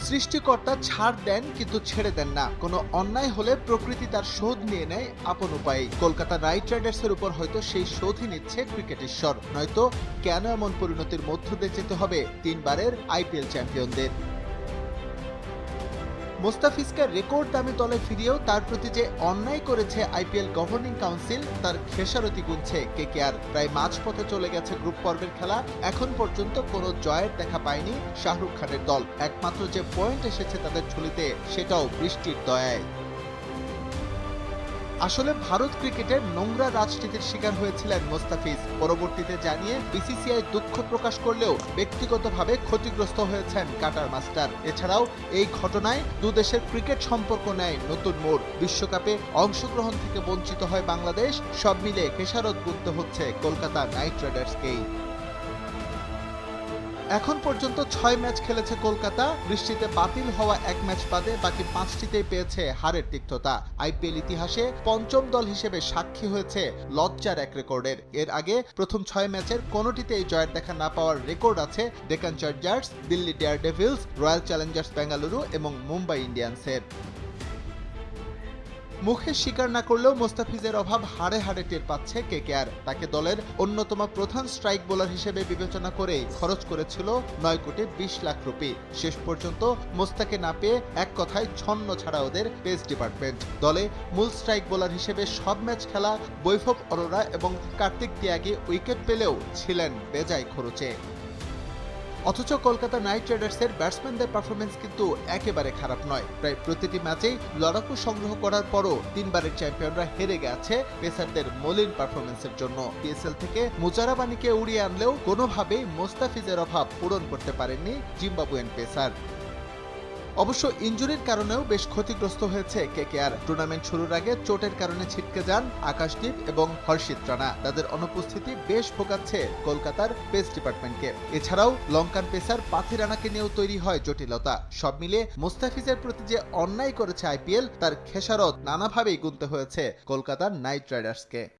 সৃষ্টিকর্তা ছাড় দেন কিন্তু ছেড়ে দেন না। কোনো অন্যায় হলে প্রকৃতি তার শোধ নিয়ে নেয় আপন উপায়ে। কলকাতা নাইট রাইডার্সের উপর হয়তো সেই শোধই নিচ্ছে ক্রিকেট ঈশ্বর, নয়তো কেন এমন পরিণতির মধ্য দিয়ে যেতে হবে তিনবারের আইপিএল চ্যাম্পিয়নদের। মোস্তাফিজকে রেকর্ড দামি দলে ফিরিয়েও তার প্রতি যে অন্যায় করেছে আইপিএল গভর্নিং কাউন্সিল, তার খেসারতি গুনছে কেকেআর। প্রায় মাঝপথে চলে গেছে গ্রুপ পর্বের খেলা, এখন পর্যন্ত কোনো জয়ের দেখা পায়নি শাহরুখ খানের দল। একমাত্র যে পয়েন্ট এসেছে তাদের ঝুলিতে, সেটাও বৃষ্টির দয়ায়। আসলে ভারত ক্রিকেটের নোংরা রাজনীতির শিকার হয়েছিলেন মোস্তাফিজ। পরবর্তীতে জানিয়ে বিসিসিআই দুঃখ প্রকাশ করলেও ব্যক্তিগতভাবে ক্ষতিগ্রস্ত হয়েছেন কাটার মাস্টার। এছাড়াও এই ঘটনায় দুদেশের ক্রিকেট সম্পর্ক নেয় নতুন মোড়। বিশ্বকাপে অংশগ্রহণ থেকে বঞ্চিত হয় বাংলাদেশ। সব মিলে খেসারত গুনতে হচ্ছে কলকাতা নাইট রাইডার্সকেই। এখন পর্যন্ত 6 ম্যাচ খেলেছে কলকাতা। বৃষ্টিতে বাতিল হওয়া এক ম্যাচ বাদে বাকি 5টিতেই পেয়েছে হারের তিক্ততা। আইপিএল ইতিহাসে পঞ্চম দল হিসেবে সাক্ষী হয়েছে লজ্জার এক রেকর্ডের। এর আগে প্রথম 6 ম্যাচের কোনোটিতেই জয়ের দেখা না পাওয়ার রেকর্ড আছে Deccan chargers, Delhi daredevils, royal Challengers Bengaluru এবং মুম্বাই ইন্ডিয়ান্সের। মুখে স্বীকার না করলেও মোস্তাফিজের অভাব হাড়ে হাড়ে টের পাচ্ছে কেকেআর। তাকে দলের অন্যতম প্রধান স্ট্রাইক বোলার হিসেবে বিবেচনা করে খরচ করেছিল 9,20,00,000 রুপি। শেষ পর্যন্ত মোস্তাকে না পেয়ে এক কথায় ছন্ন ছাড়া ওদের পেস ডিপার্টমেন্ট। দলে মূল স্ট্রাইক বোলার হিসেবে সব ম্যাচ খেলা বৈভব অরোরা এবং কার্তিক ত্যাগী উইকেট পেলেও ছিলেন বেজায় খরচে। অথচ কলকাতা নাইট রাইডার্সের ব্যাটসম্যানদের পারফরমেন্স কিন্তু একেবারে খারাপ নয়। প্রায় প্রতিটি ম্যাচেই লড়াকু সংগ্রহ করার পরও তিনবারের চ্যাম্পিয়নরা হেরে গেছে পেসারদের মলিন পারফরমেন্সের জন্য। পিএসএল থেকে মুজারাবানিকে উড়িয়ে আনলেও কোনোভাবেই মোস্তাফিজের অভাব পূরণ করতে পারেননি জিম্বাবুয়েন পেসার। অবশ্য ইনজুরির কারণেও বেশ ক্ষতিগ্রস্ত হয়েছে কেকেআর। টুর্নামেন্ট শুরুর আগে চোটের কারণে ছিটকে যান আকাশদীপ এবং হর্ষিত রানা। তাদের অনুপস্থিতি বেশ ভোগাচ্ছে কলকাতার পেস ডিপার্টমেন্টকে। এছাড়াও লঙ্কান পেসার পাথি রানাকে নিয়েও তৈরি হয় জটিলতা। সব মিলে মোস্তাফিজের প্রতি যে অন্যায় করেছে আইপিএল, তার খেসারত নানাভাবেই গুনতে হয়েছে কলকাতার নাইট রাইডার্সকে।